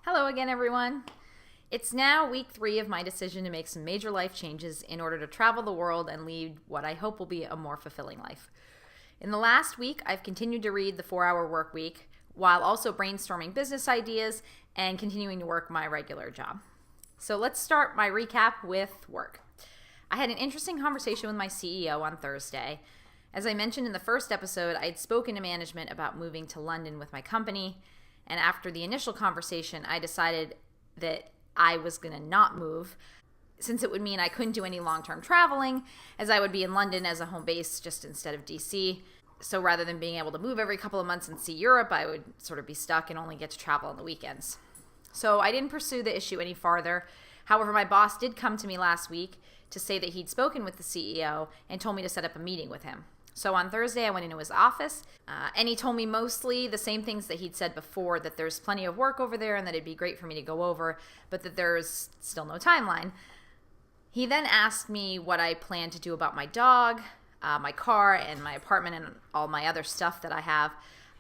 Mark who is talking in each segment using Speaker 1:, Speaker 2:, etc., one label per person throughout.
Speaker 1: Hello again, everyone. It's now week 3 of my decision to make some major life changes in order to travel the world and lead what I hope will be a more fulfilling life. In the last week, I've continued to read The 4-Hour Work Week while also brainstorming business ideas and continuing to work my regular job. So let's start my recap with work. I had an interesting conversation with my CEO on Thursday. As I mentioned in the first episode, I had spoken to management about moving to London with my company. And after the initial conversation, I decided that I was going to not move, since it would mean I couldn't do any long-term traveling, as I would be in London as a home base just instead of DC. So rather than being able to move every couple of months and see Europe, I would sort of be stuck and only get to travel on the weekends. So I didn't pursue the issue any farther. However, my boss did come to me last week to say that he'd spoken with the CEO and told me to set up a meeting with him. So on Thursday, I went into his office, and he told me mostly the same things that he'd said before, that there's plenty of work over there and that it'd be great for me to go over, but that there's still no timeline. He then asked me what I plan to do about my dog, my car, and my apartment, and all my other stuff that I have.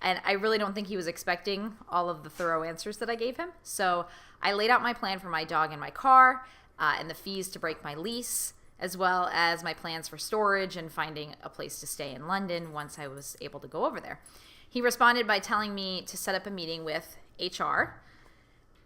Speaker 1: And I really don't think he was expecting all of the thorough answers that I gave him. So I laid out my plan for my dog and my car, and the fees to break my lease, as well as my plans for storage and finding a place to stay in London once I was able to go over there. He responded by telling me to set up a meeting with HR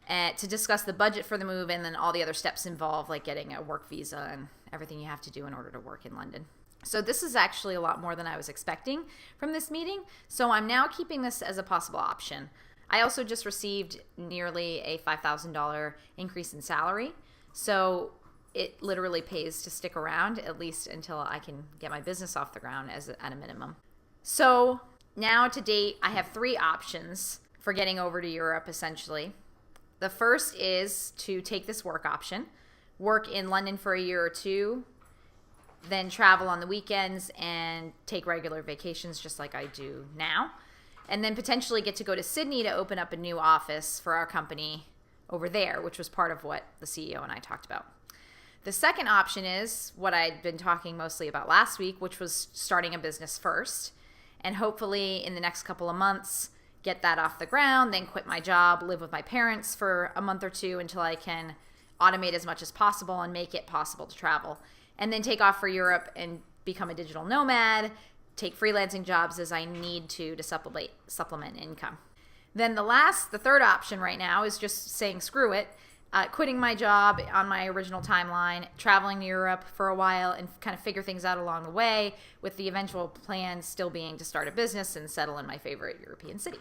Speaker 1: to discuss the budget for the move and then all the other steps involved, like getting a work visa and everything you have to do in order to work in London. So this is actually a lot more than I was expecting from this meeting, so I'm now keeping this as a possible option. I also just received nearly a $5,000 increase in salary, so it literally pays to stick around, at least until I can get my business off the ground at a minimum. So now to date, I have 3 options for getting over to Europe, essentially. The first is to take this work option, work in London for a year or 2, then travel on the weekends and take regular vacations just like I do now, and then potentially get to go to Sydney to open up a new office for our company over there, which was part of what the CEO and I talked about. The second option is what I'd been talking mostly about last week, which was starting a business first, and hopefully in the next couple of months get that off the ground, then quit my job, live with my parents for a month or 2 until I can automate as much as possible and make it possible to travel, and then take off for Europe and become a digital nomad, take freelancing jobs as I need to supplement income. Then the third option right now is just saying screw it, quitting my job on my original timeline, traveling to Europe for a while and kind of figure things out along the way, with the eventual plan still being to start a business and settle in my favorite European city.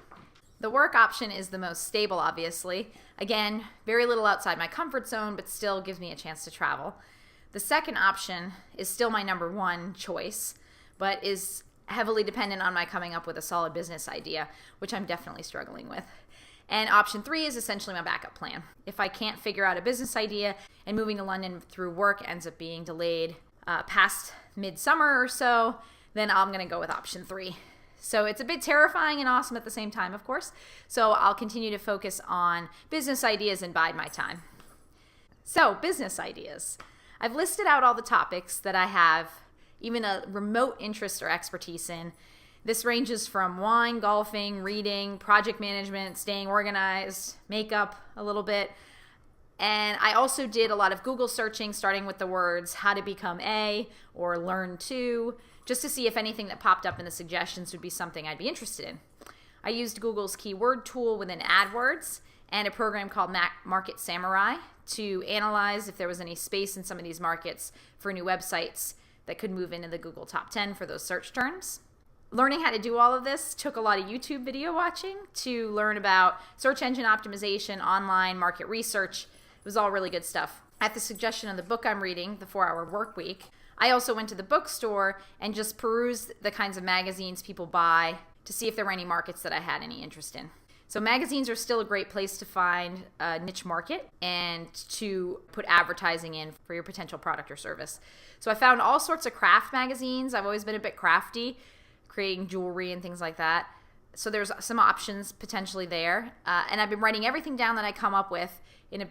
Speaker 1: The work option is the most stable, obviously. Again, very little outside my comfort zone, but still gives me a chance to travel. The second option is still my number 1 choice, but is heavily dependent on my coming up with a solid business idea, which I'm definitely struggling with. And option 3 is essentially my backup plan. If I can't figure out a business idea and moving to London through work ends up being delayed past midsummer or so, then I'm going to go with option 3. So it's a bit terrifying and awesome at the same time, of course. So I'll continue to focus on business ideas and bide my time. So business ideas. I've listed out all the topics that I have even a remote interest or expertise in. This ranges from wine, golfing, reading, project management, staying organized, makeup a little bit. And I also did a lot of Google searching, starting with the words how to become a or learn to, just to see if anything that popped up in the suggestions would be something I'd be interested in. I used Google's keyword tool within AdWords and a program called Market Samurai to analyze if there was any space in some of these markets for new websites that could move into the Google top 10 for those search terms. Learning how to do all of this took a lot of YouTube video watching to learn about search engine optimization, online market research. It was all really good stuff. At the suggestion of the book I'm reading, The 4-Hour Work Week, I also went to the bookstore and just perused the kinds of magazines people buy to see if there were any markets that I had any interest in. So magazines are still a great place to find a niche market and to put advertising in for your potential product or service. So I found all sorts of craft magazines. I've always been a bit crafty, creating jewelry and things like that. So there's some options potentially there. And I've been writing everything down that I come up with in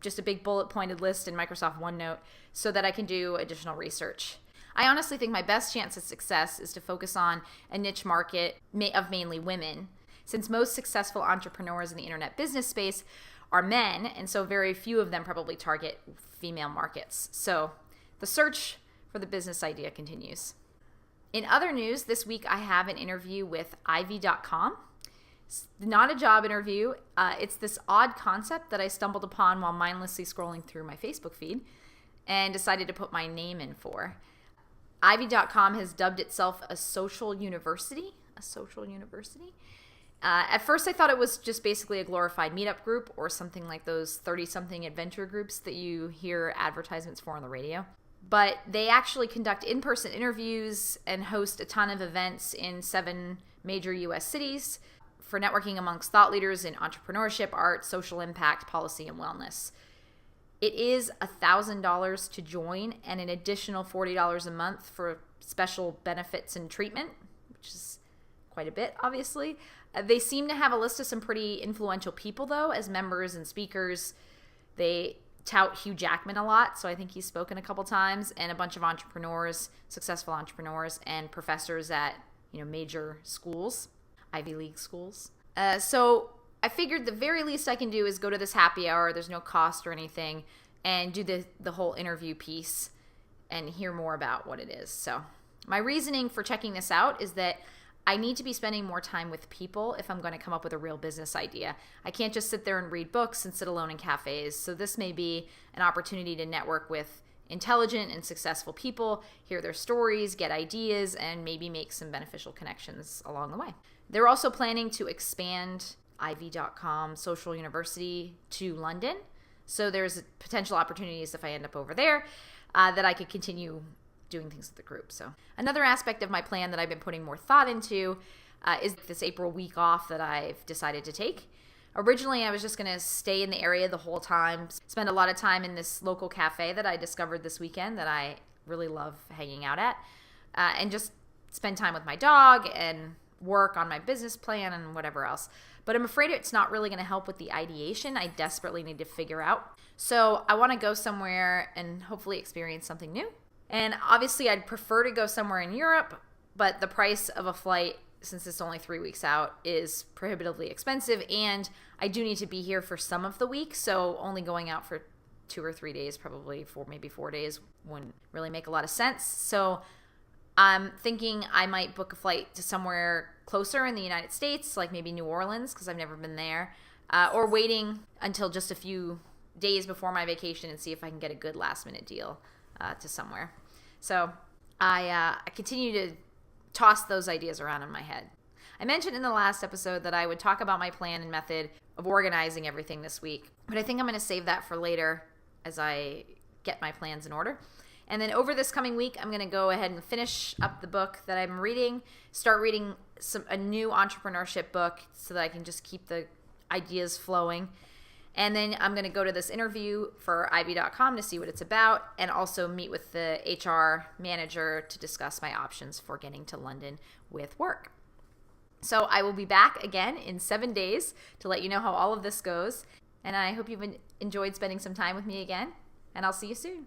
Speaker 1: just a big bullet pointed list in Microsoft OneNote so that I can do additional research. I honestly think my best chance of success is to focus on a niche market of mainly women, since most successful entrepreneurs in the internet business space are men, and so very few of them probably target female markets. So the search for the business idea continues. In other news, this week I have an interview with Ivy.com. It's not a job interview. It's this odd concept that I stumbled upon while mindlessly scrolling through my Facebook feed and decided to put my name in for. Ivy.com has dubbed itself a social university. At first, I thought it was just basically a glorified meetup group or something like those 30-something adventure groups that you hear advertisements for on the radio. But they actually conduct in-person interviews and host a ton of events in 7 major U.S. cities for networking amongst thought leaders in entrepreneurship, art, social impact, policy, and wellness. It is $1,000 to join and an additional $40 a month for special benefits and treatment, which is quite a bit, obviously. They seem to have a list of some pretty influential people, though, as members and speakers. They tout Hugh Jackman a lot, so I think he's spoken a couple times, and a bunch of entrepreneurs, successful entrepreneurs, and professors at major schools, Ivy League schools. So I figured the very least I can do is go to this happy hour. There's no cost or anything, and do the whole interview piece and hear more about what it is. So my reasoning for checking this out is that I need to be spending more time with people if I'm going to come up with a real business idea. I can't just sit there and read books and sit alone in cafes. So this may be an opportunity to network with intelligent and successful people, hear their stories, get ideas, and maybe make some beneficial connections along the way. They're also planning to expand Ivy.com Social University to London. So there's potential opportunities if I end up over there that I could continue doing things with the group. So another aspect of my plan that I've been putting more thought into is this April week off that I've decided to take. Originally, I was just going to stay in the area the whole time, spend a lot of time in this local cafe that I discovered this weekend that I really love hanging out at, and just spend time with my dog and work on my business plan and whatever else. But I'm afraid it's not really going to help with the ideation I desperately need to figure out. So I want to go somewhere and hopefully experience something new. And obviously I'd prefer to go somewhere in Europe, but the price of a flight, since it's only 3 weeks out, is prohibitively expensive, and I do need to be here for some of the week, so only going out for 2 or 3 days, probably maybe 4 days, wouldn't really make a lot of sense. So I'm thinking I might book a flight to somewhere closer in the United States, like maybe New Orleans, because I've never been there, or waiting until just a few days before my vacation and see if I can get a good last-minute deal to somewhere. So I continue to toss those ideas around in my head. I mentioned in the last episode that I would talk about my plan and method of organizing everything this week, but I think I'm going to save that for later as I get my plans in order. And then over this coming week, I'm going to go ahead and finish up the book that I'm reading, start reading a new entrepreneurship book so that I can just keep the ideas flowing. And then I'm going to go to this interview for Ivy.com to see what it's about, and also meet with the HR manager to discuss my options for getting to London with work. So I will be back again in 7 days to let you know how all of this goes. And I hope you've enjoyed spending some time with me again, and I'll see you soon.